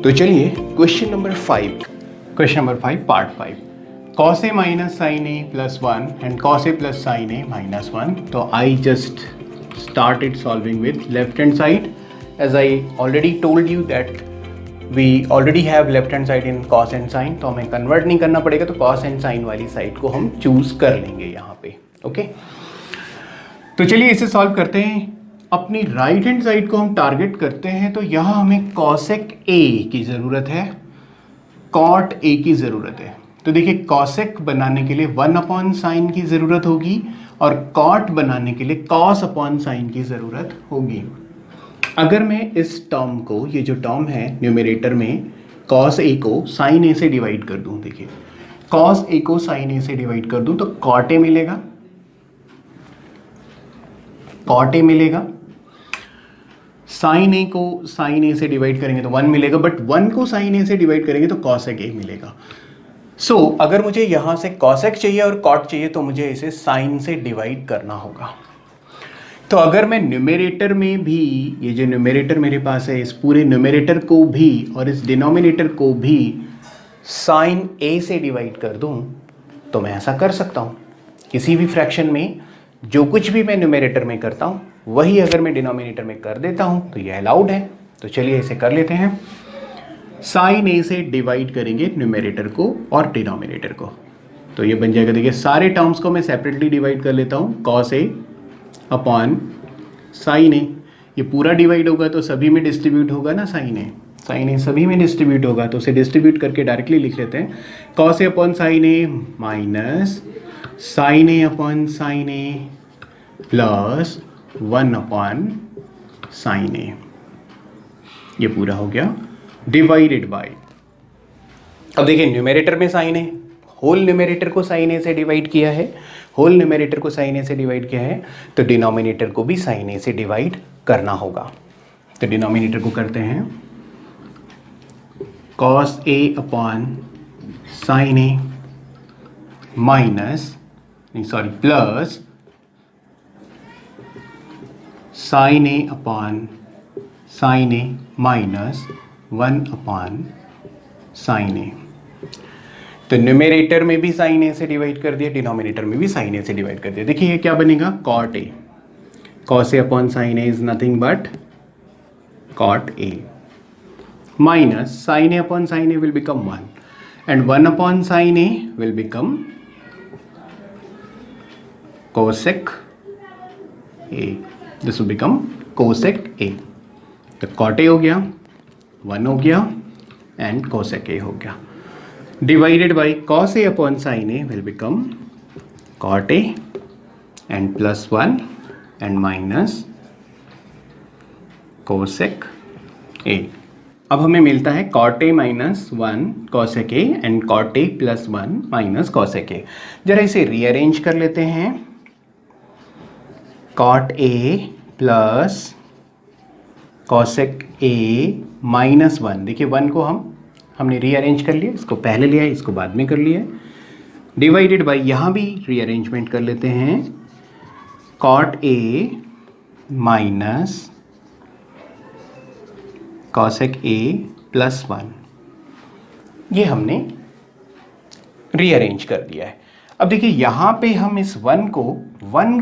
तो चलिए question number 5 part 5 cos a minus sin a plus 1 and cos a plus sin a minus 1. तो I just started solving with left hand side as I already told you that we already have left hand side in cos and sin, तो हमें convert नहीं करना पड़ेगा, तो cos and sin वाली side को हम चूज कर लेंगे यहाँ पे. ओके, तो चलिए इसे सॉल्व करते हैं. अपनी राइट हैंड साइड को हम टारगेट करते हैं, तो यहाँ हमें कॉसेक ए की ज़रूरत है, कॉट ए की ज़रूरत है. तो देखिए कॉसेक बनाने के लिए 1 अपॉन साइन की ज़रूरत होगी और कॉट बनाने के लिए कॉस अपॉन साइन की ज़रूरत होगी. अगर मैं इस टर्म को, ये जो टर्म है न्यूमरेटर में, कॉस ए को साइन ए से डिवाइड कर दूँ, देखिए कॉस ए को साइन ए से डिवाइड कर दूँ तो कॉट ए मिलेगा, कॉट ए मिलेगा. साइन ए को साइन ए से डिवाइड करेंगे तो 1 मिलेगा, बट 1 को साइन ए से डिवाइड करेंगे तो कॉसेक ए मिलेगा. सो अगर मुझे यहाँ से कॉसेक चाहिए और कॉट चाहिए तो मुझे इसे साइन से डिवाइड करना होगा. तो अगर मैं न्यूमरेटर में भी, ये जो न्यूमरेटर मेरे पास है, इस पूरे न्यूमरेटर को भी और इस डिनोमिनेटर को भी साइन ए से डिवाइड कर दूँ, तो मैं ऐसा कर सकता हूँ. किसी भी फ्रैक्शन में जो कुछ भी मैं न्यूमरेटर में करता हूँ वही अगर मैं डिनोमिनेटर में कर देता हूँ तो ये अलाउड है. तो चलिए इसे कर लेते हैं. साइन ए से डिवाइड करेंगे न्यूमरेटर को और डिनोमिनेटर को, तो ये बन जाएगा, देखिए सारे टर्म्स को मैं सेपरेटली डिवाइड कर लेता हूँ. कॉस ए अपॉन साइन ए, ये पूरा डिवाइड होगा तो सभी में डिस्ट्रीब्यूट होगा ना. साइन ए सभी में डिस्ट्रीब्यूट होगा, तो उसे डिस्ट्रीब्यूट करके डायरेक्टली लिख लेते हैं. Cos A upon sine A minus sine A upon sine A plus 1 upon sine ए, ये पूरा हो गया डिवाइडेड बाय. अब देखिए न्यूमरेटर में साइन ए, होल न्यूमरेटर को साइन ए से डिवाइड किया है, होल न्यूमरेटर को साइन ए से डिवाइड किया है, तो डिनोमिनेटर को भी साइन ए से डिवाइड करना होगा. तो डिनोमिनेटर को करते हैं cos A upon sine A minus, नहीं sorry, plus sign A upon sine A minus 1 upon sine ए. तो न्यूमरेटर में भी साइन ए से डिवाइड कर दिया, डिनोमिनेटर में भी साइन ए से डिवाइड कर दिया. देखिए ये क्या बनेगा, cot A. Cos A upon sine A is nothing but cot A, minus sine A upon sine A will become 1 and 1 upon sine A will become cosec A. This will become cosec A. तो cot ए हो गया, 1 हो गया and cosec A हो गया, divided by cos A upon sine A will become cot A and plus 1 and minus cosec A. अब हमें मिलता है cot A minus 1 cosec A and cot A plus 1 minus cosec A. जरा इसे rearrange कर लेते हैं. Cot A plus cosec A minus 1, देखिए 1 को हमने रीअरेंज कर लिया, इसको पहले लिया इसको बाद में कर लिया, डिवाइडेड बाय, यहाँ भी रीअरेंजमेंट कर लेते हैं, cot A minus cosec A plus 1, ये हमने रीअरेंज कर दिया है. अब देखिए यहाँ पे हम इस 1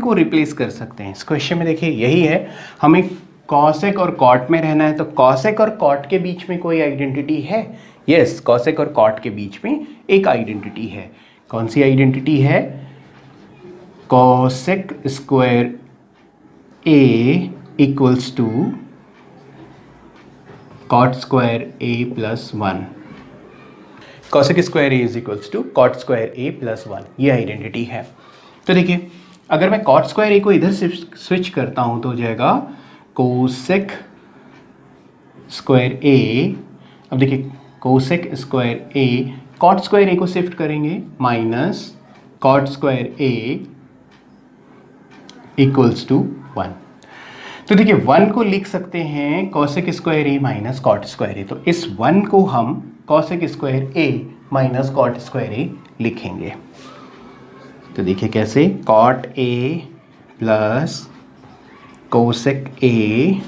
को रिप्लेस कर सकते हैं. इस क्वेश्चन में देखिए यही है, हमें कॉसेक और कॉट में रहना है, तो कॉसेक और कॉट के बीच में कोई आइडेंटिटी है. यस, कॉसेक और कॉट के बीच में एक आइडेंटिटी है. कौन सी आइडेंटिटी है, cosec square A equals to cot square A plus 1. Cosec square A is equals to cot square A plus 1, ये आइडेंटिटी है. तो देखिए अगर मैं कॉट स्क्वायर ए को इधर से स्विच करता हूँ तो हो जाएगा कोसेक स्क्वायर ए. अब देखिए cosec square A, cot square A को शिफ्ट करेंगे, minus cot square A equals to 1. तो देखिए 1 को लिख सकते हैं cosec square A minus cot square A, तो इस 1 को हम cosec square A minus cot square A लिखेंगे. तो देखिए कैसे, cot A plus cosec A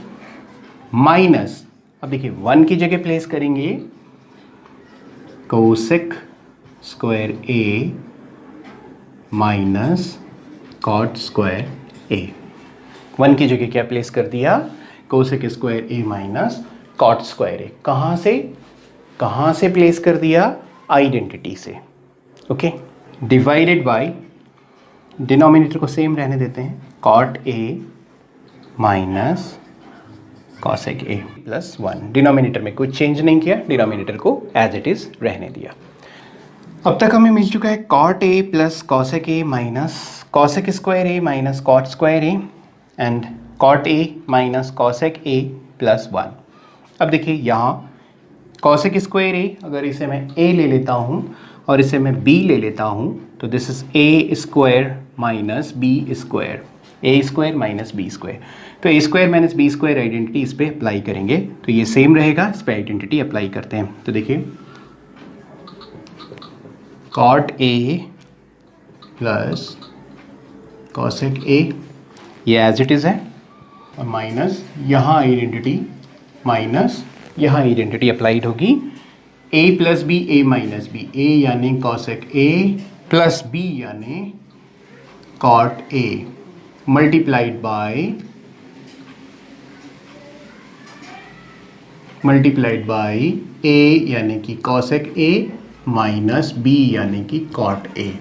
minus अब देखिए 1 की जगह प्लेस करेंगे cosec square A minus cot square ए। 1 की जगह क्या प्लेस कर दिया? Cosec square A minus cot square A. कहाँ से प्लेस कर दिया? आइडेंटिटी से। ओके, डिवाइडेड बाय, डिनोमिनेटर को सेम रहने देते हैं, cot A minus cosec A plus 1। Denominator में कुछ चेंज नहीं किया, डिनोमिनेटर को एज इट इज रहने दिया। अब तक हमें मिल चुका है cot A plus cosec A minus cosec square A minus cot square A and cot A minus cosec A plus 1। अब देखिए यहाँ कॉसेक स्क्वायर ए, अगर इसे मैं ए ले लेता हूँ और इसे मैं बी ले लेता हूँ तो this is a square minus B square, a square minus B square. तो a square minus B square identity इस पर अप्लाई करेंगे तो ये सेम रहेगा, इस पर आइडेंटिटी अप्लाई करते हैं। तो देखिए cot A plus cosec A, ये एज इट इज़ है, और माइनस यहाँ आइडेंटिटी, माइनस यहाँ आइडेंटिटी अप्लाइड होगी, A plus B A minus B, A यानी कॉसेक ए प्लस बी यानी cot A multiplied by A यानी कि कॉसेक ए माइनस बी यानी कि cot A.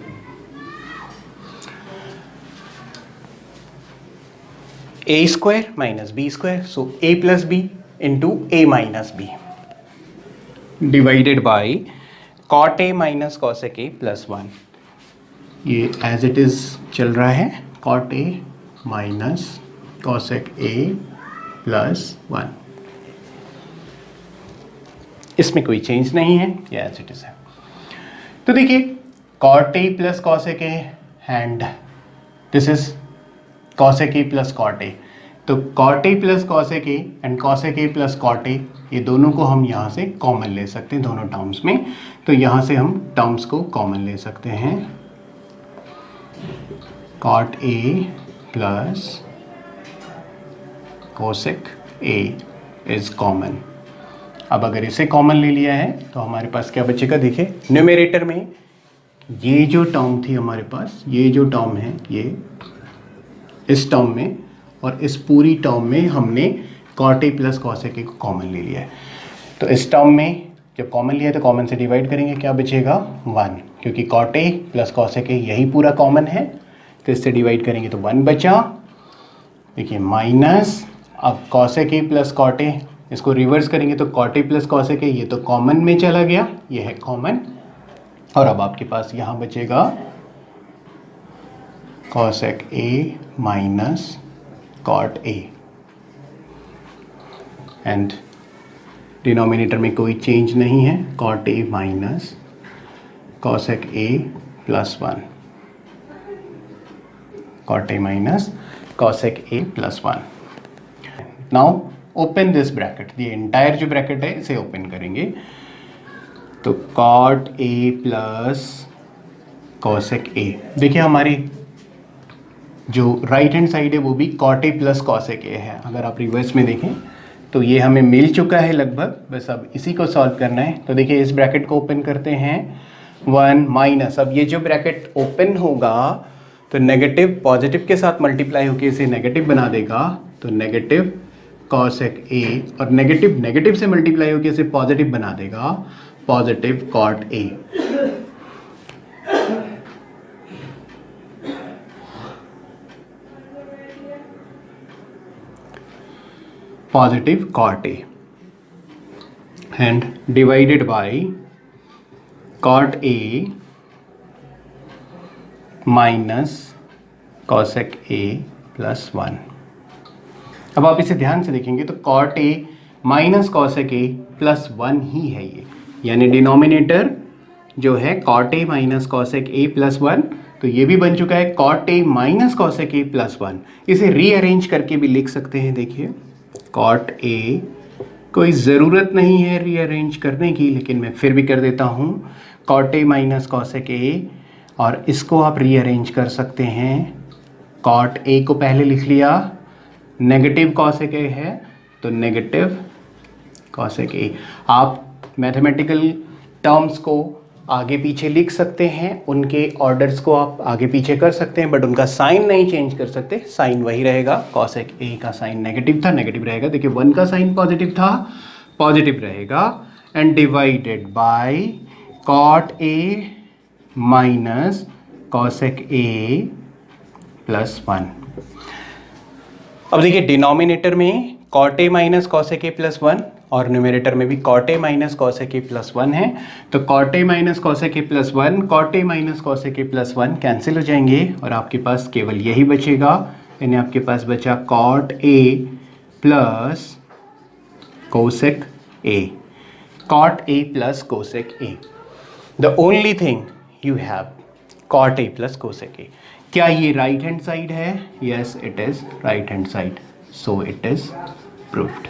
A square minus B square, so A plus B into A minus B divided by cot A minus cosec A plus 1। ये as it is चल रहा है, cot A minus cosec A plus 1, इसमें कोई change नहीं है, ये as it is है। तो देखिए cot A plus cosec a and this is cosec A plus cot a. तो cot A plus cosec a and cosec A plus cot a, ये दोनों को हम यहाँ से कॉमन ले सकते हैं दोनों टर्म्स में। तो यहाँ से हम टर्म्स को कॉमन ले सकते हैं, cot A plus cosec A is common. अब अगर इसे कॉमन ले लिया है तो हमारे पास क्या बचेगा? देखिए न्यूमरेटर में ये जो टर्म थी हमारे पास, ये जो टर्म है, ये इस टर्म में और इस पूरी टर्म में हमने cot A plus cosec A को कॉमन ले लिया है। तो इस टर्म में जब कॉमन लिया है तो कॉमन से डिवाइड करेंगे, क्या बचेगा? 1, क्योंकि cot A plus cosec A यही पूरा कॉमन है, तो इससे डिवाइड करेंगे तो 1 बचा। देखिए माइनस, अब cosec A plus cot A, इसको रिवर्स करेंगे तो cot A plus cosec A, ये तो कॉमन में चला गया, ये है कॉमन। और अब आपके पास यहाँ बचेगा cosec A minus cot A and denominator में कोई चेंज नहीं है, cot A minus cosec A plus 1, cot A minus cosec A plus 1। Now open this bracket, ये एंटायर जो ब्रैकेट है इसे ओपन करेंगे तो cot A plus cosec A, देखिए हमारी जो राइट हैंड साइड है वो भी cot A plus cosec A है। अगर आप रिवर्स में देखें तो ये हमें मिल चुका है लगभग, बस अब इसी को सॉल्व करना है। तो देखिए इस ब्रैकेट को ओपन करते हैं, 1 माइनस, अब ये जो ब्रैकेट ओपन होगा तो नेगेटिव पॉजिटिव के साथ मल्टीप्लाई होकर इसे नेगेटिव बना देगा, तो नेगेटिव कॉसेक ए, और नेगेटिव नेगेटिव से मल्टीप्लाई होकर इसे पॉजिटिव बना देगा, positive cot A. Positive cot A and divided by cot A minus cosec A plus 1। अब आप इसे ध्यान से देखेंगे तो cot A minus cosec A plus 1 ही है ये, यानी डिनोमिनेटर जो है cot A minus cosec A plus 1, तो ये भी बन चुका है cot A minus cosec A plus 1। इसे रीअरेंज करके भी लिख सकते हैं, देखिए कॉट ए, कोई ज़रूरत नहीं है रीअरेंज करने की, लेकिन मैं फिर भी कर देता हूँ, cot A minus cosec A, और इसको आप रीअरेंज कर सकते हैं। कॉट ए को पहले लिख लिया, नेगेटिव कॉसेक ए है तो नेगेटिव कॉसेक ए। आप मैथमेटिकल टर्म्स को आगे पीछे लिख सकते हैं, उनके ऑर्डर्स को आप आगे पीछे कर सकते हैं, बट उनका साइन नहीं चेंज कर सकते, साइन वही रहेगा। कॉसेक ए का साइन नेगेटिव था, नेगेटिव रहेगा। देखिए 1 का साइन पॉजिटिव था, पॉजिटिव रहेगा। And divided by cot A minus cosec A plus 1। अब देखिए डिनोमिनेटर में cot A minus cosec A plus 1 और न्यूमरेटर में भी cot A minus cosec A plus 1 है। तो cot A minus cosec A plus 1, cot A minus cosec A plus 1 cancel हो जाएंगे और आपके पास केवल यही बचेगा, यानी आपके पास बचा cot A plus cosec A, cot A plus cosec A. The only thing you have cot A plus cosec A. क्या ये राइट हैंड साइड है? Yes it is right hand side, so it is proved.